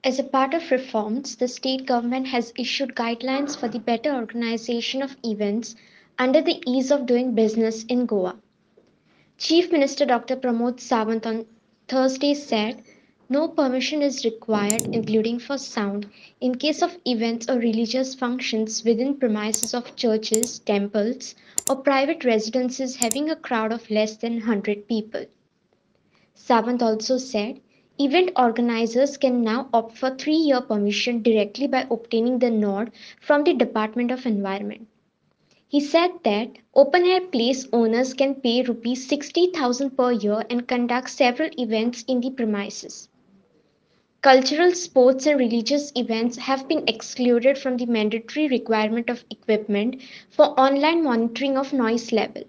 As a part of reforms, the state government has issued guidelines for the better organization of events under the Ease of Doing Business in Goa. Chief Minister Dr. Pramod Sawant on Thursday said no permission is required, including for sound, in case of events or religious functions within premises of churches, temples, or private residences having a crowd of less than 100 people. Sawant also said event organizers can now opt for 3-year permission directly by obtaining the nod from the Department of Environment. He said that open air place owners can pay rupees 60,000 per year and conduct several events in the premises. Cultural, sports, and religious events have been excluded from the mandatory requirement of equipment for online monitoring of noise level.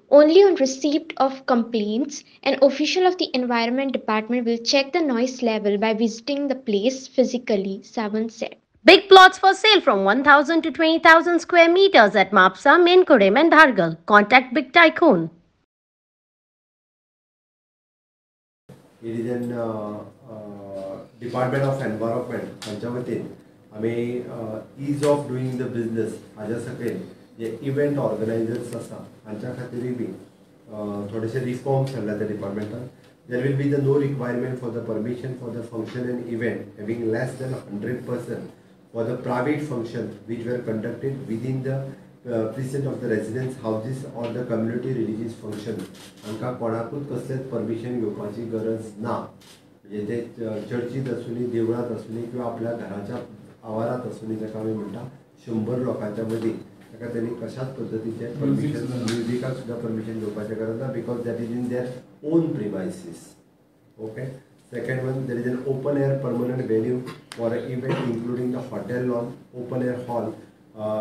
Only on receipt of complaints, an official of the Environment Department will check the noise level by visiting the place physically, Sawant said. Big plots for sale from 1,000 to 20,000 square meters at Mapsa, Menkudim, and Dhargal. Contact Big Tycoon. It is an Department of Environment हांच्या वतीन आमी ease of doing the business हाज्या सकयल जे event organisers आसा हांच्या खातीर B थोडेशे reforms हाडला त्या डिपार्टमेंटान. There will be the no requirement for the permission for the function and event having less than 100% for the private functions which were conducted within the precinct of the residence houses or the community religious function. हांकां कोणाकूच कसलेच permission घेवपाची गरज ना. म्हणजे ते चर्चीत आसुनी, देवळात आसुनी किंवा आपल्या घराच्या आवारात आसुनी जाका आमी म्हणटा 100 लोकांच्या मदीं ताका त्यांनी कशाच पद्धतीचे परमिशन म्युझिकाक सुद्धा परमिशन घेवपाचें गरज ना because that is in their own premises. Okay. Second one, there is an open air permanent venue for an event including the hotel lawn, open air hall,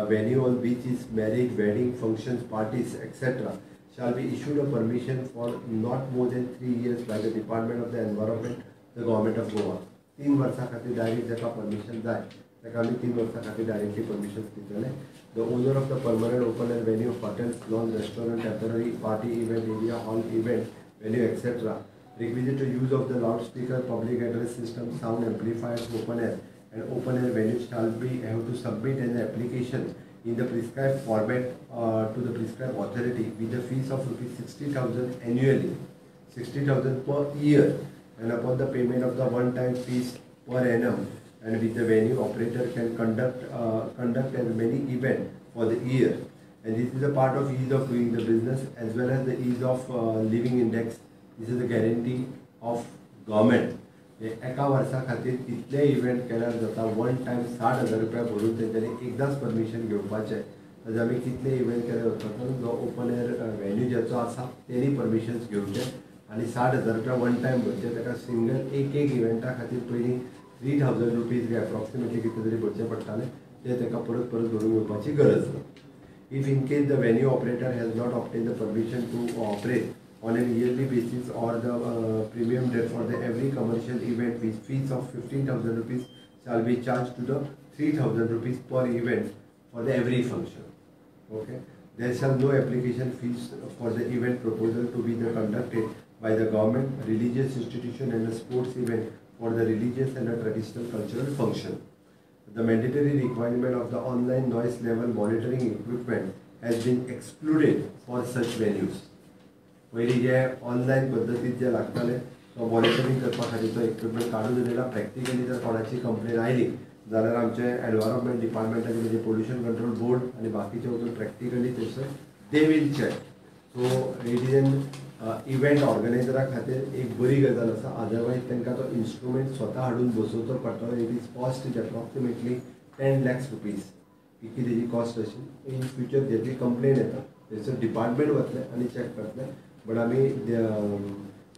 venue on which is marriage, wedding, functions, parties, etc. shall be issued a permission for not more than 3 years by the Department of the Environment, the Government of Goa. 3 वर्सां खातीर direct जाका permission जाय ताका आमी 3 वर्सां खातीर directly permission दितले. The owner of the permanent open air venue, hotels, lawn, restaurant, temporary party event area, hall event, venue, etc. requisite to use of the loudspeaker, public address system, sound amplifiers, open air and open air venues shall be have to submit an application in the prescribed format to the prescribed authority with the fees of rupees 60,000 annually, 60,000 per year, and upon the payment of the one-time fees per annum, and with the venue operator can conduct as many events for the year. And this is a part of ease of doing the business as well as the ease of living index. This is the guarantee of government. एका वर्सा खातीर कितले event केल्यार जाता one time 60,000 रुपया भरून तेंच्यांनी एकदांच permission घेवपाचें. ताजे आमी कितले इव्हेंट केले वचपाचो जो ओपन एअर वेन्यू जेचो आसा तेणी परमिशन्स घेवचे आनी 60,000 रुपया वन टायम भरचे. ताका सिंगल एक इव्हेंटा खातीर पयलीं 3,000 रुपीज बी एप्रॉक्सिमेटली कितें तरी भरचें पडटालें तें ताका परत परत भरून घेवपाची गरज ना. If in case the venue operator has not obtained the permission to operate on a yearly basis or the premium rate for the every commercial event with fees of 15,000 rupees shall be charged to the 3,000 rupees per event for the every function. Okay. There shall no application fees for the event proposal to be conducted by the government, religious institution and a sports event for the religious and a traditional cultural function. The mandatory requirement of the online noise level monitoring equipment has been excluded for such venues. पयलीं जे online पद्दतीन जे लागताले तो monitoring करपा खातीर तो equipment काडून दिलेला. Practically जर कोणाची कंप्लेन आयली जाल्यार आमचे एनवायरमेंट डिपार्टमेंटाचे म्हणजे पोल्युशन कंट्रोल बोर्ड आनी बाकीचे वचून प्रॅक्टिकली थंयसर they will check. So it is an event ऑर्गनायझरा खातीर एक बरी गजाल आसा. अदरवायज तांकां तो इन्स्ट्रुमेंट स्वता हाडून बसोवचो पडटलो. It is cost is approximately 10 lakhs rupees इतकी तेजी कॉस्ट अशी. इन फ्युचर जेची कंप्लेन येता थंयसर डिपार्टमेंट वतले आनी चॅक करतले. बट आमी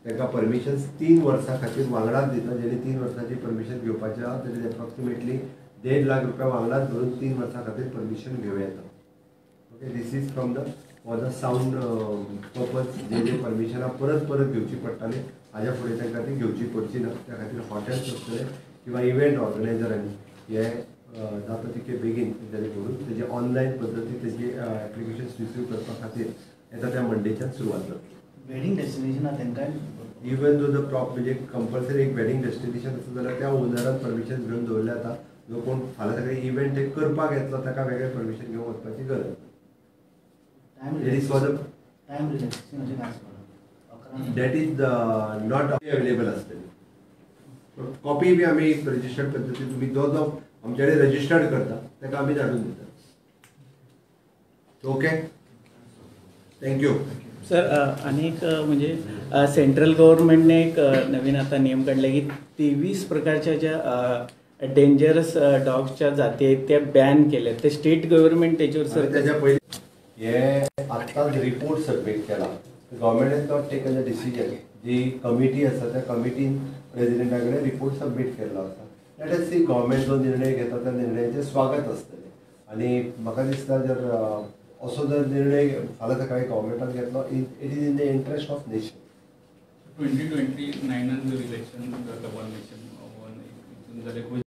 ताका परमिशन्स 3 वर्सां खातीर वांगडाच दिता. जेणे 3 वर्सांची परमिशन घेवपाची आहा तेणी एप्रॉक्सिमेटली 1.5 लाख रुपया वांगडाच धरून 3 वर्सां खातीर परमिशन घेवं येता. Okay. This is from the for the sound purpose जे परमिशनां परत परत घेवची पडटाली हाज्या फुडें तांकां ती घेवची पडची ना. त्या खातीर हॉटेल्स आसतले किंवा इव्हेंट ऑर्गनायझरांनी हे जाता तितके बेगीन तेंच्यांनी करून तेजे ऑनलायन पद्दतीन तेजी एप्लिकेशन्स रिसीव करपा खातीर येता त्या मंडेच्यान सुरवात जातली. वेडिंग डेस्टिनेशनां तांकां इवन दो द प्रॉप म्हणजे कंपल्सरी एक वेडिंग डेस्टिनेशन आसा जाल्यार त्या ओनरान परमिशन घेवन दवरलें जाता. जो कोण फाल्यां सकाळी इव्हेंट एक करपाक येतलो ताका वेगळें परमिशन घेवन वचपाची गरज ना. It is for the time relaxation अशें कांय आसना. दॅट इज नॉट अवेलेबल आसतली. कॉपी बी आमी रजिस्टर्ड पद्दतीन तुमी जो जो आमचे कडेन रजिस्टर्ड करता ताका आमी धाडून दिता. Okay, thank you. सर अनेक म्हणजे सेंट्रल गव्हर्नमेंटने एक नवीन आता नियम काढला की 23 प्रकारच्या ज्या डेंजरस डॉग्सच्या जाती आहेत त्या बॅन केल्या. ते स्टेट गव्हर्नमेंट त्याच्यावर सर त्याच्या पयलीं हे आत्ताच रिपोर्ट सबमीट केला. Government has not taken a decision. जी कमिटी आसा त्या कमिटीन प्रेसिडेंटा कडेन रिपोर्ट सबमीट केल्लो आसा. लेट अस सी गव्हर्नमेंट जो निर्णय घेता त्या निर्णयाचें स्वागत आसतलें. आनी म्हाका दिसता जर असो जर निर्णय फाल्यां सकाळी गव्हर्नमेंटान घेतलो it is in the interest of nation. 2029 जर इलेक्शन जाता वन नेशन वन